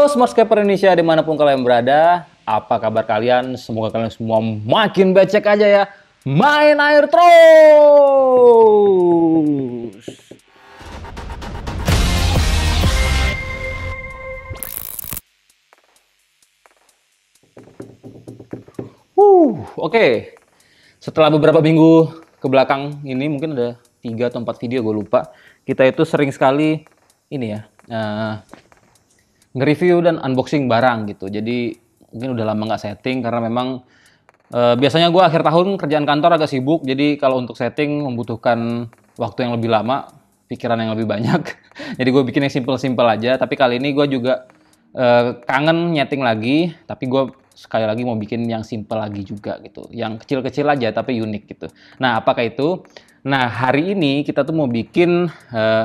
Smartscaper Indonesia dimanapun kalian berada, apa kabar kalian? Semoga kalian semua makin becek aja ya. Main air terus. Oke. Setelah beberapa minggu ke belakang ini, mungkin ada 3 atau 4 video, gue lupa. Kita itu sering sekali ini ya, nge-review dan unboxing barang gitu. Jadi mungkin udah lama nggak setting karena memang biasanya gue akhir tahun kerjaan kantor agak sibuk. Jadi kalau untuk setting membutuhkan waktu yang lebih lama, pikiran yang lebih banyak. Jadi gue bikin yang simple-simple aja. Tapi kali ini gue juga kangen nyeting lagi. Tapi gue sekali lagi mau bikin yang simple lagi juga gitu. Yang kecil-kecil aja tapi unik gitu. Nah, apakah itu? Nah, hari ini kita tuh mau bikin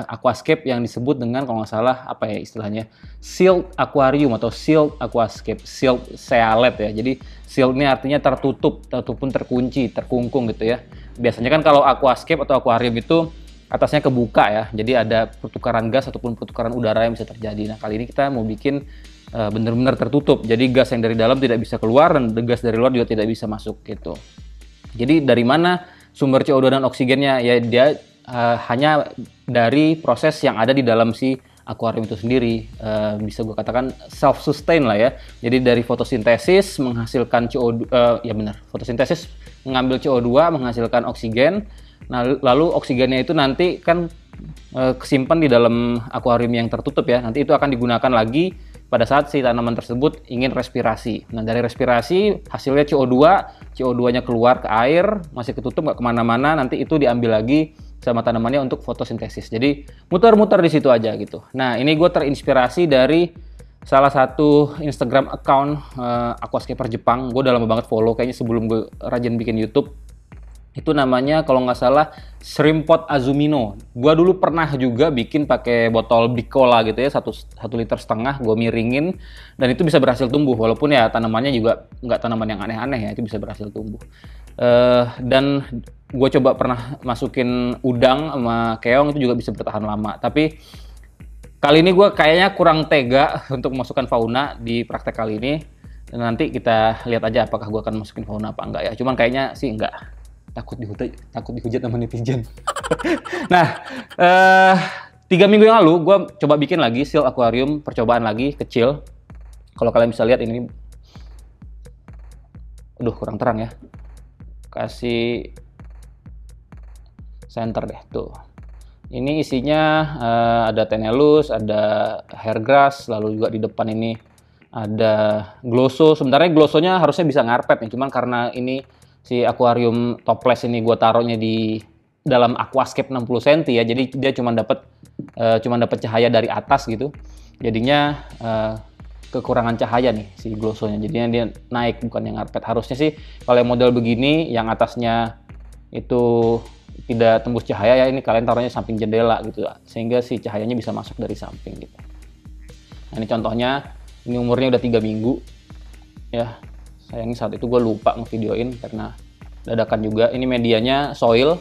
aquascape yang disebut dengan, kalau nggak salah, apa ya istilahnya, sealed aquarium atau sealed aquascape, sealed sealet ya. Jadi sealed ini artinya tertutup ataupun terkunci, terkungkung gitu ya. Biasanya kan kalau aquascape atau aquarium itu atasnya kebuka ya. Jadi ada pertukaran gas ataupun pertukaran udara yang bisa terjadi. Nah, kali ini kita mau bikin benar-benar tertutup. Jadi gas yang dari dalam tidak bisa keluar dan gas dari luar juga tidak bisa masuk gitu. Jadi dari mana sumber CO2 dan oksigennya? Ya dia hanya dari proses yang ada di dalam si akuarium itu sendiri. Bisa gue katakan self-sustain lah ya. Jadi dari fotosintesis menghasilkan CO2, ya benar, fotosintesis mengambil CO2 menghasilkan oksigen. Nah, lalu oksigennya itu nanti kan kesimpan di dalam akuarium yang tertutup ya. Nanti itu akan digunakan lagi pada saat si tanaman tersebut ingin respirasi. Nah, dari respirasi hasilnya CO2, CO2-nya keluar ke air, masih ketutup nggak kemana-mana, nanti itu diambil lagi sama tanamannya untuk fotosintesis. Jadi muter-muter di situ aja gitu. Nah, ini gue terinspirasi dari salah satu Instagram account aquascaper Jepang. Gue udah lama banget follow, kayaknya sebelum gue rajin bikin YouTube. Itu namanya kalau nggak salah Shrimpot Azumino. Gua dulu pernah juga bikin pakai botol Bicola gitu ya, 1,5 liter gue miringin dan itu bisa berhasil tumbuh walaupun ya tanamannya juga nggak tanaman yang aneh-aneh ya, itu bisa berhasil tumbuh. Dan gue coba pernah masukin udang sama keong, itu juga bisa bertahan lama. Tapi kali ini gue kayaknya kurang tega untuk memasukkan fauna di praktek kali ini. Dan nanti kita lihat aja apakah gue akan masukin fauna apa enggak ya. Cuman kayaknya sih enggak. Takut dihujat sama netizen. Nah, 3 minggu yang lalu gue coba bikin lagi sealed aquarium, percobaan lagi kecil. Kalau kalian bisa lihat ini, aduh kurang terang ya. Kasih center deh tuh. Ini isinya ada Tenellus, ada hairgrass, lalu juga di depan ini ada glosso. Sebenarnya glossonya harusnya bisa ngarpet nih, cuman karena ini si akuarium toples ini gue taruhnya di dalam aquascape 60 cm ya, jadi dia cuma dapat cahaya dari atas gitu, jadinya kekurangan cahaya nih si glossonya, jadinya dia naik bukan yang ngarpet. Harusnya sih kalau yang model begini yang atasnya itu tidak tembus cahaya ya, ini kalian taruhnya samping jendela gitu sehingga si cahayanya bisa masuk dari samping gitu. Nah, ini contohnya, ini umurnya udah 3 minggu ya. Sayangnya saat itu gue lupa ngevideoin karena dadakan juga. Ini medianya soil.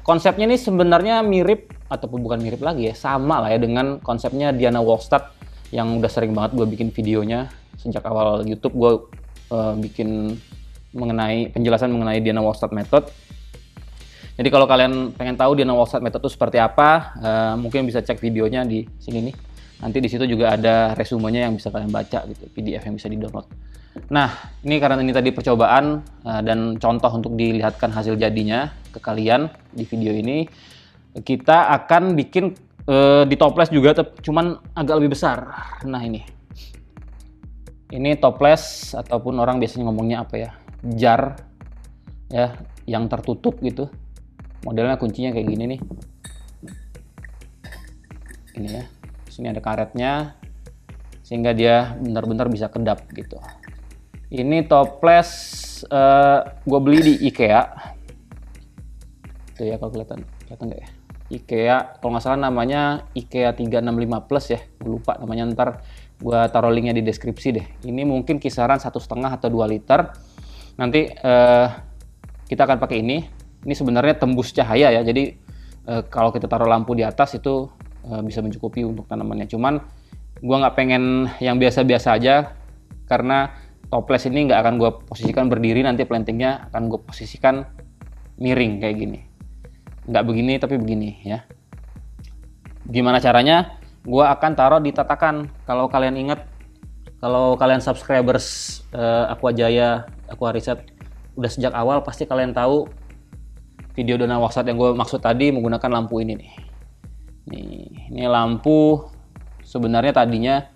Konsepnya ini sebenarnya mirip, ataupun bukan mirip lagi ya, sama lah ya dengan konsepnya Diana Wallstadt yang udah sering banget gue bikin videonya. Sejak awal YouTube gue bikin penjelasan mengenai Diana Wallstadt Method. Jadi kalau kalian pengen tahu Diana Wallstadt Method itu seperti apa, mungkin bisa cek videonya di sini nih. Nanti di situ juga ada resumenya yang bisa kalian baca gitu, PDF yang bisa di-download. Nah, ini karena ini tadi percobaan dan contoh untuk dilihatkan hasil jadinya ke kalian di video ini, kita akan bikin di toples juga, cuman agak lebih besar. Nah, ini toples ataupun orang biasanya ngomongnya apa ya, jar ya, yang tertutup gitu. Modelnya kuncinya kayak gini nih. Ini ya. Sini ada karetnya sehingga dia benar-benar bisa kedap gitu. Ini toples gue beli di IKEA. Tuh ya, kalau kelihatan nggak ya? IKEA, kalau nggak salah namanya IKEA 365 Plus ya. Gue lupa namanya, ntar gue taruh linknya di deskripsi deh. Ini mungkin kisaran 1,5 atau 2 liter. Nanti kita akan pakai ini. Ini sebenarnya tembus cahaya ya. Jadi kalau kita taruh lampu di atas itu bisa mencukupi untuk tanamannya. Cuman Gue nggak pengen yang biasa-biasa aja, karena toples ini nggak akan gue posisikan berdiri, nanti plantingnya akan gue posisikan miring kayak gini. Nggak begini tapi begini ya. Gimana caranya? Gue akan taruh di tatakan. Kalau kalian ingat, kalau kalian subscribers Aqua Jaya, Aqua Riset udah sejak awal, pasti kalian tahu video dana workshop yang gue maksud tadi menggunakan lampu ini nih. Ini lampu sebenarnya tadinya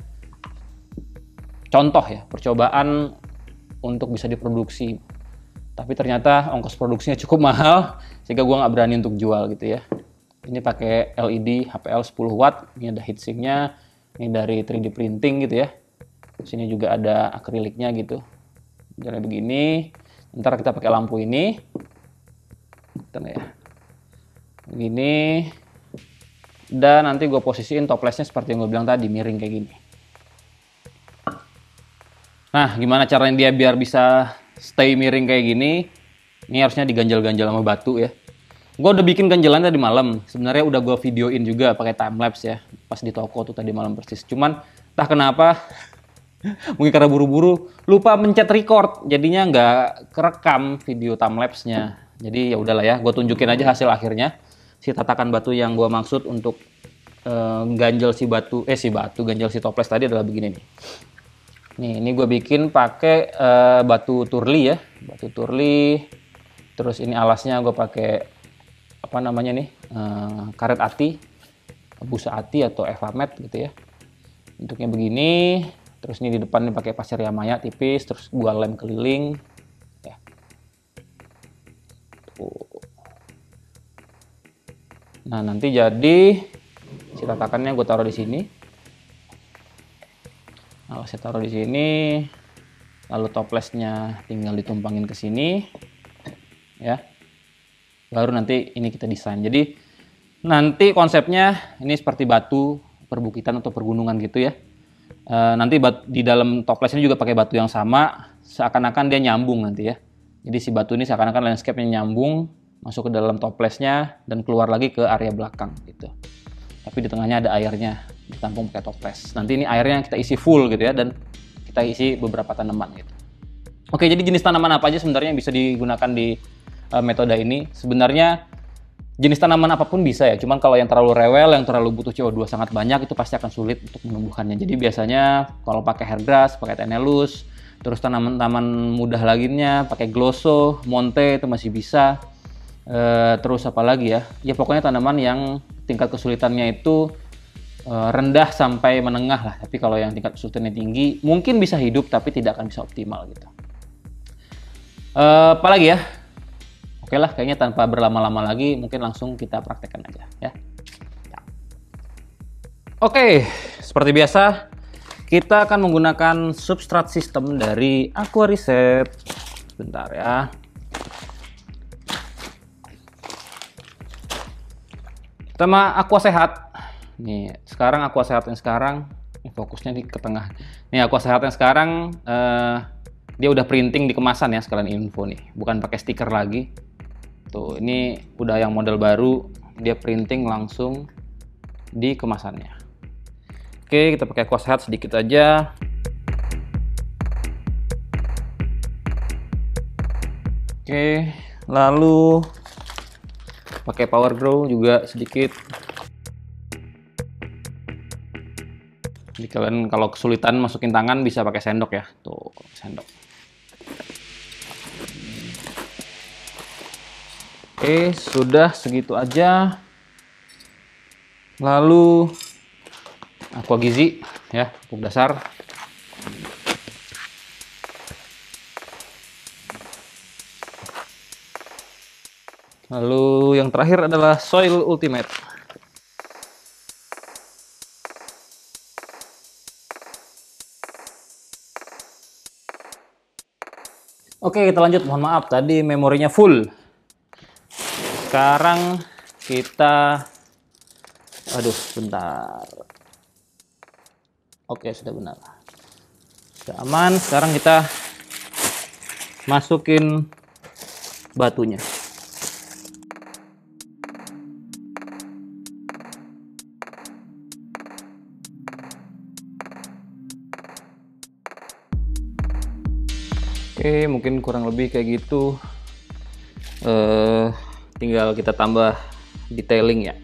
contoh ya, percobaan untuk bisa diproduksi. Tapi ternyata ongkos produksinya cukup mahal, sehingga gue nggak berani untuk jual gitu ya. Ini pakai LED HPL 10 watt, ini ada heatsinknya, ini dari 3D printing gitu ya. Sini juga ada akriliknya gitu. Jadi begini, ntar kita pakai lampu ini. Bentar ya. Begini. Dan nanti gue posisiin toplesnya seperti yang gue bilang tadi, miring kayak gini. Nah, gimana caranya dia biar bisa stay miring kayak gini? Ini harusnya diganjal-ganjal sama batu ya. Gue udah bikin ganjalan tadi malam. Sebenarnya udah gue videoin juga pakai timelapse ya. Pas di toko tuh tadi malam persis. Cuman entah kenapa, mungkin karena buru-buru, lupa mencet record. Jadinya nggak kerekam video timelapse-nya. Jadi ya udahlah ya, gue tunjukin aja hasil akhirnya. Si tatakan batu yang gue maksud untuk ganjel ganjel si toples tadi adalah begini nih. Nih, ini gue bikin pakai batu turli ya, batu turli. Terus ini alasnya gue pakai apa namanya nih, karet ati, busa ati atau evamet gitu ya. Bentuknya begini. Terus ini di depan pakai pasir yamaya tipis. Terus gue lem keliling. Ya. Tuh. Nah, nanti jadi si tatakannya gue taruh di sini. Nah, saya taruh di sini. Lalu toplesnya tinggal ditumpangin ke sini. Ya. Baru nanti ini kita desain. Jadi nanti konsepnya ini seperti batu perbukitan atau pergunungan gitu ya. Nanti di dalam toples ini juga pakai batu yang sama. Seakan-akan dia nyambung nanti ya. Jadi si batu ini seakan-akan landscape-nya nyambung, masuk ke dalam toplesnya dan keluar lagi ke area belakang gitu. Tapi di tengahnya ada airnya, ditampung pakai toples. Nanti ini airnya kita isi full gitu ya, dan kita isi beberapa tanaman gitu. Oke, jadi jenis tanaman apa aja sebenarnya yang bisa digunakan di metode ini? Sebenarnya jenis tanaman apapun bisa ya, cuman kalau yang terlalu rewel, yang terlalu butuh CO2 sangat banyak, itu pasti akan sulit untuk menumbuhkannya. Jadi biasanya kalau pakai hairgrass, pakai tenellus, terus tanaman-tanaman mudah lainnya, pakai glosso, monte itu masih bisa. Terus apa lagi ya? Ya pokoknya tanaman yang tingkat kesulitannya itu rendah sampai menengah lah. Tapi kalau yang tingkat kesulitannya tinggi, mungkin bisa hidup tapi tidak akan bisa optimal gitu. Apa lagi ya? Oke lah, kayaknya tanpa berlama-lama lagi, mungkin langsung kita praktekkan aja ya. Oke, seperti biasa, kita akan menggunakan substrat sistem dari Aqua Riset. Bentar ya. Sama Aqua Sehat. Nih, sekarang Aqua Sehat yang sekarang, fokusnya di ke tengah. Nih, Aqua Sehat yang sekarang, dia udah printing di kemasan ya, sekalian info nih. Bukan pakai stiker lagi. Tuh, ini udah yang model baru, dia printing langsung di kemasannya. Oke, kita pakai Aqua Sehat sedikit aja. Oke, lalu pakai Power Grow juga sedikit. Jadi kalian kalau kesulitan masukin tangan bisa pakai sendok ya. Tuh, sendok. Oke, sudah segitu aja. Lalu Aqua Gizi ya, pupuk dasar. Lalu yang terakhir adalah Soil Ultimate. Oke, kita lanjut. Mohon maaf, tadi memorinya full. Sekarang kita... Aduh, bentar. Oke, sudah benar. Sudah aman. Sekarang kita masukin batunya. Oke, mungkin kurang lebih kayak gitu. Tinggal kita tambah detailing ya.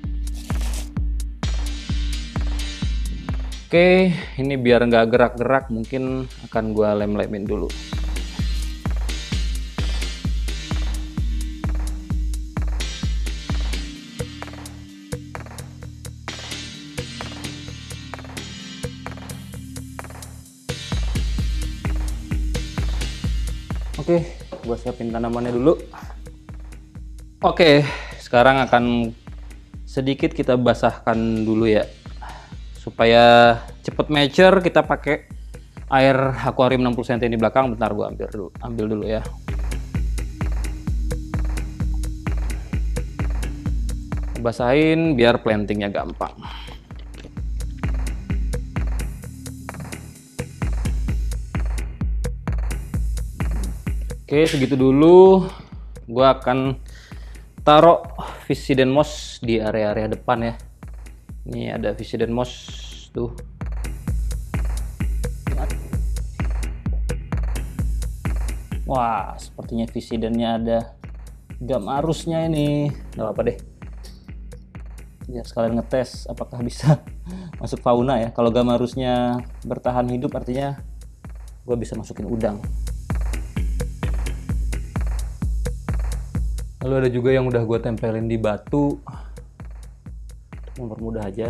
Oke, ini biar nggak gerak-gerak mungkin akan gua lem-lemin dulu. Oke, gua siapin tanamannya dulu. Oke, sekarang akan sedikit kita basahkan dulu ya. Supaya cepet mature, kita pakai air akuarium 60 cm di belakang. Bentar, gua ambil dulu ya. Basahin biar plantingnya gampang. Oke, segitu dulu. Gua akan taruh Visiden moss di area-area depan ya. Ini ada Visiden moss tuh. Wah, sepertinya Visidennya ada gam arusnya ini. Nggak apa-apa deh. Ya, sekalian ngetes apakah bisa masuk fauna ya. Kalau gam arusnya bertahan hidup artinya gue bisa masukin udang. Lalu ada juga yang udah gue tempelin di batu. Mempermudah aja.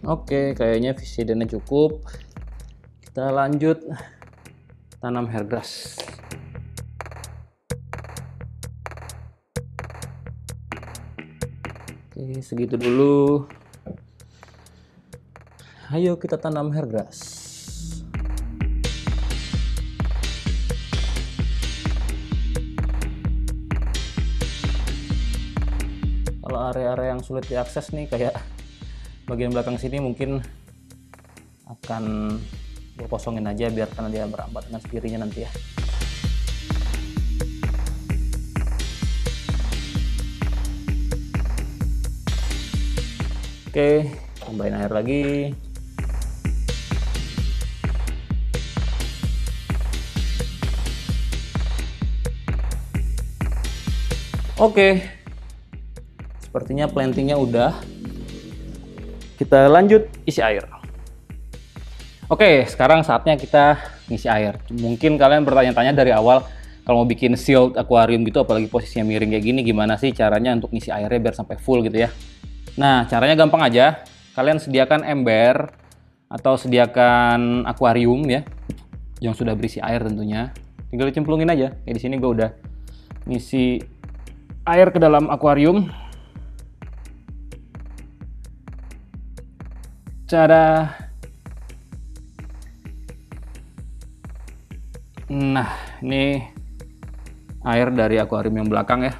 Oke, kayaknya Visidennya cukup. Kita lanjut tanam hairgrass. Oke, segitu dulu. Ayo kita tanam hairgrass. Kalau area-area yang sulit diakses nih kayak bagian belakang sini mungkin akan gue kosongin aja biarkan dia berambat dengan sendirinya nanti ya. Oke, tambahin air lagi. Oke, sepertinya plantingnya udah. Kita lanjut isi air. Oke, sekarang saatnya kita ngisi air. Mungkin kalian bertanya-tanya dari awal, kalau mau bikin sealed aquarium gitu, apalagi posisinya miring kayak gini, gimana sih caranya untuk ngisi airnya biar sampai full gitu ya. Nah, caranya gampang aja. Kalian sediakan ember atau sediakan akuarium ya, yang sudah berisi air tentunya. Tinggal dicemplungin aja. Kayak di sini gue udah ngisi air ke dalam akuarium. Cara. Nah, ini air dari akuarium yang belakang ya.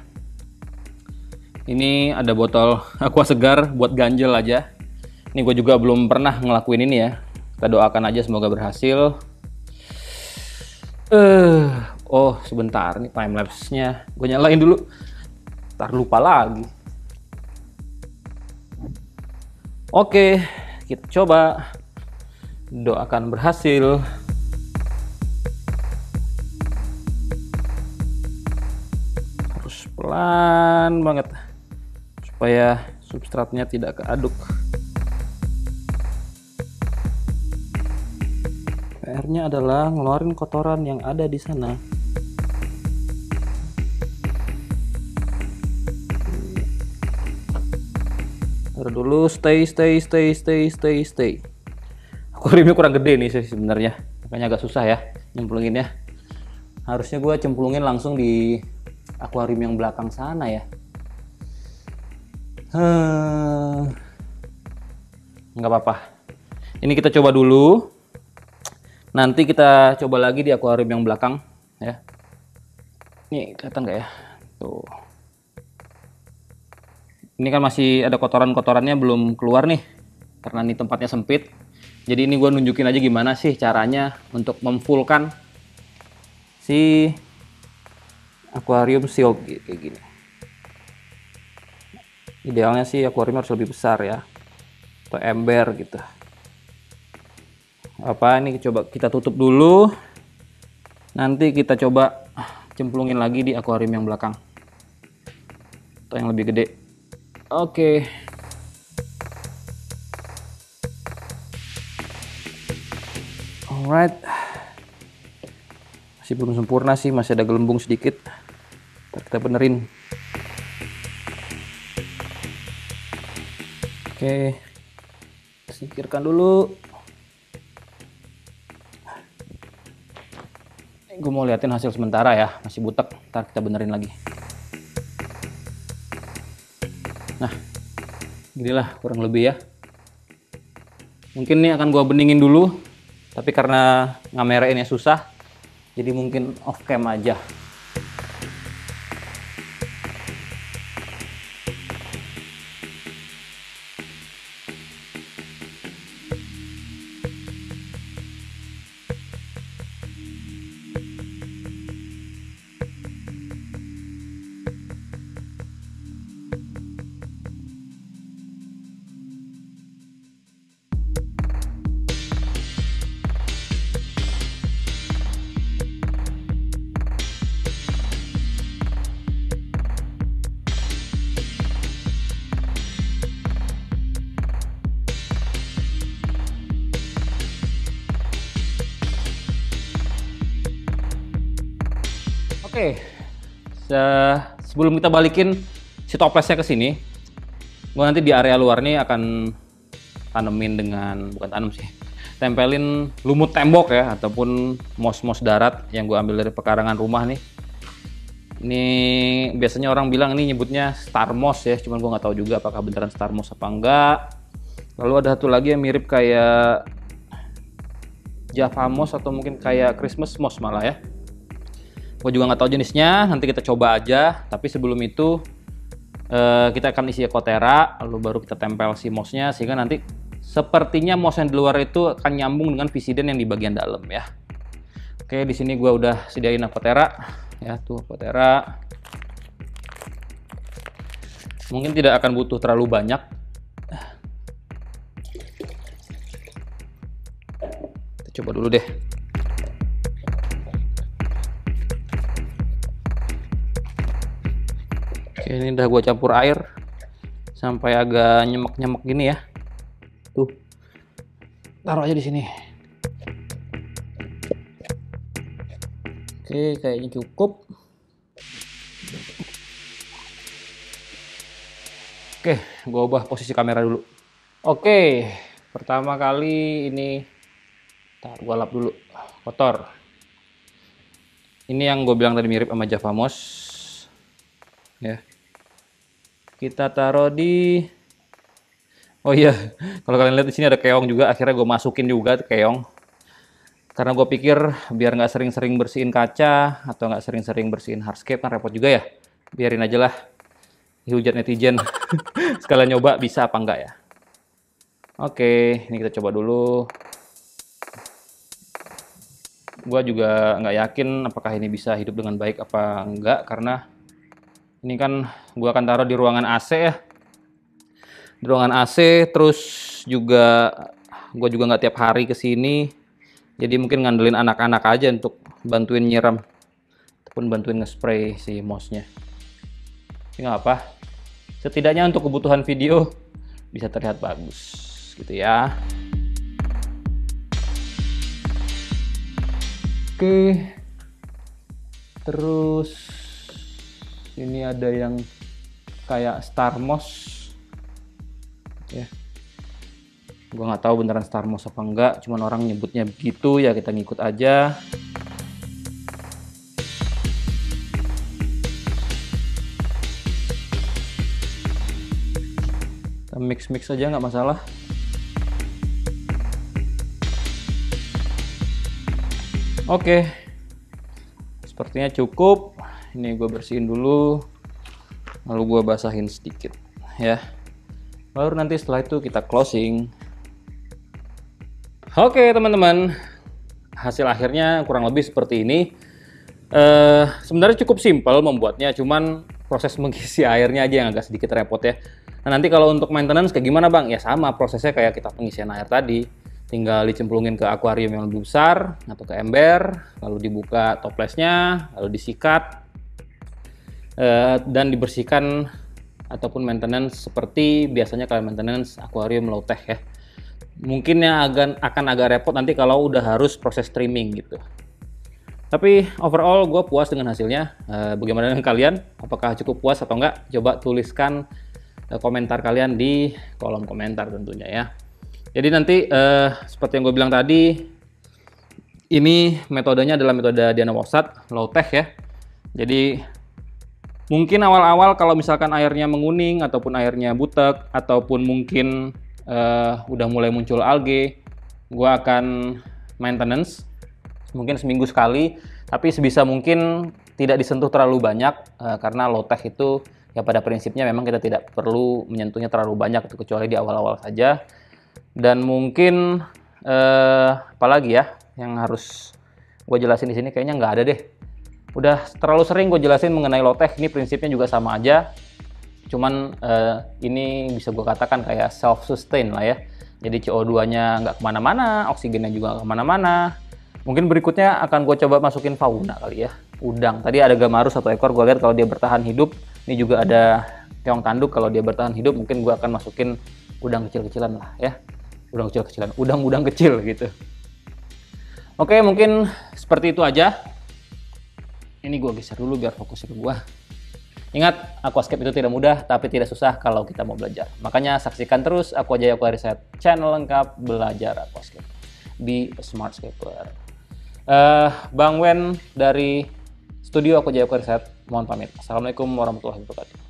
Ini ada botol aqua segar buat ganjel aja. Ini gue juga belum pernah ngelakuin ini ya. Kita doakan aja semoga berhasil. Oh sebentar nih time lapse-nya. Gue nyalain dulu. Ntar lupa lagi. Oke, kita coba. Doakan berhasil. Harus pelan banget supaya substratnya tidak keaduk. PR-nya adalah ngeluarin kotoran yang ada di sana. Taruh dulu, stay. Akuariumnya kurang gede nih sih sebenarnya, makanya agak susah ya nyemplunginnya. Harusnya gue cemplungin langsung di akuarium yang belakang sana ya. Nggak apa-apa. Ini kita coba dulu. Nanti kita coba lagi di akuarium yang belakang ya. Nih kelihatan nggak ya? Tuh. Ini kan masih ada kotoran-kotorannya belum keluar nih, karena ini tempatnya sempit. Jadi ini gue nunjukin aja gimana sih caranya untuk memfullkan si akuarium shield kayak gini. Idealnya sih akuarium harus lebih besar ya, atau ember gitu. Apa ini, coba kita tutup dulu, nanti kita coba cemplungin lagi di akuarium yang belakang atau yang lebih gede. Oke. Alright, masih belum sempurna sih, masih ada gelembung sedikit. Ntar kita benerin. Oke, singkirkan dulu. Gue mau liatin hasil sementara ya, masih butek, ntar kita benerin lagi. Nah, inilah kurang lebih ya. Mungkin ini akan gue beningin dulu, tapi karena ngamerainnya susah, jadi mungkin off cam aja. Oke, sebelum kita balikin si toplesnya ke sini, gue nanti di area luar nih akan tanemin dengan, bukan tanam sih, tempelin lumut tembok ya, ataupun moss-moss darat yang gue ambil dari pekarangan rumah nih. Ini biasanya orang bilang ini nyebutnya star moss ya, cuman gue nggak tahu juga apakah beneran star moss apa enggak. Lalu ada satu lagi yang mirip kayak Java moss atau mungkin kayak Christmas moss malah ya. Gue juga nggak tahu jenisnya, nanti kita coba aja. Tapi sebelum itu kita akan isi ekotera, lalu baru kita tempel si mossnya, sehingga nanti sepertinya moss yang di luar itu akan nyambung dengan visiden yang di bagian dalam ya. Oke, di sini gue udah sediain ekotera, ya tuh ekotera. Mungkin tidak akan butuh terlalu banyak. Kita coba dulu deh. Oke, ini udah gue campur air sampai agak nyemek-nyemek gini ya. Tuh, taruh aja di sini. Oke, kayaknya cukup. Oke, gue ubah posisi kamera dulu. Oke, pertama kali ini, gue lap dulu, kotor. Ini yang gue bilang tadi mirip sama Java moss, ya. Kita taruh di, oh iya, kalau kalian lihat di sini ada keong juga. Akhirnya gue masukin juga keong, karena gue pikir biar nggak sering-sering bersihin kaca atau nggak sering-sering bersihin hardscape kan repot juga ya. Biarin aja lah, dihujat netizen. Sekalian nyoba bisa apa enggak ya. Oke, ini kita coba dulu. Gue juga nggak yakin apakah ini bisa hidup dengan baik apa enggak, karena ini kan gue akan taruh di ruangan AC ya. Di ruangan AC, terus juga gue juga nggak tiap hari ke sini. Jadi mungkin ngandelin anak-anak aja untuk bantuin nyiram ataupun bantuin nge-spray si mossnya. Ini nggak apa. Setidaknya untuk kebutuhan video bisa terlihat bagus gitu ya. Oke. Terus ini ada yang kayak star moss ya. Gue nggak tahu beneran star moss apa enggak, cuman orang nyebutnya begitu ya, kita ngikut aja. Kita mix aja, nggak masalah. Oke, sepertinya cukup. Ini gue bersihin dulu, lalu gue basahin sedikit ya. Baru nanti setelah itu kita closing. Oke teman-teman, hasil akhirnya kurang lebih seperti ini. Sebenarnya cukup simpel membuatnya, cuman proses mengisi airnya aja yang agak sedikit repot ya. Nah, nanti kalau untuk maintenance kayak gimana Bang? Ya sama prosesnya kayak kita pengisian air tadi. Tinggal dicemplungin ke akuarium yang lebih besar atau ke ember, lalu dibuka toplesnya, lalu disikat dan dibersihkan ataupun maintenance seperti biasanya kalian maintenance akuarium low tech ya. Mungkin yang akan agak repot nanti kalau udah harus proses trimming gitu. Tapi overall gue puas dengan hasilnya. Bagaimana dengan kalian? Apakah cukup puas atau enggak? Coba tuliskan komentar kalian di kolom komentar tentunya ya. Jadi nanti seperti yang gue bilang tadi, ini metodenya adalah metode Dianoworsat low tech ya. Jadi mungkin awal-awal kalau misalkan airnya menguning ataupun airnya butek ataupun mungkin udah mulai muncul algae, gue akan maintenance mungkin seminggu sekali, tapi sebisa mungkin tidak disentuh terlalu banyak karena low tech itu ya pada prinsipnya memang kita tidak perlu menyentuhnya terlalu banyak, itu kecuali di awal-awal saja. Dan mungkin apalagi ya yang harus gue jelasin di sini, kayaknya nggak ada deh. Udah terlalu sering gue jelasin mengenai low tech, ini prinsipnya juga sama aja. Cuman ini bisa gue katakan kayak self sustain lah ya. Jadi CO2-nya nggak kemana-mana, oksigennya juga nggak kemana-mana. Mungkin berikutnya akan gue coba masukin fauna kali ya, udang. Tadi ada gamarus satu ekor, gue lihat kalau dia bertahan hidup. Ini juga ada keong tanduk, kalau dia bertahan hidup mungkin gue akan masukin udang kecil-kecilan lah ya. Udang kecil-kecilan, udang-udang kecil gitu. Oke, mungkin seperti itu aja. Ini gue geser dulu biar fokus ke gue. Ingat, aquascape itu tidak mudah, tapi tidak susah kalau kita mau belajar. Makanya saksikan terus Aqua Jaya Aquariset, channel lengkap belajar aquascape di Smartscaper. Bang Wen dari studio Aqua Jaya Aquariset, mohon pamit. Assalamualaikum warahmatullahi wabarakatuh.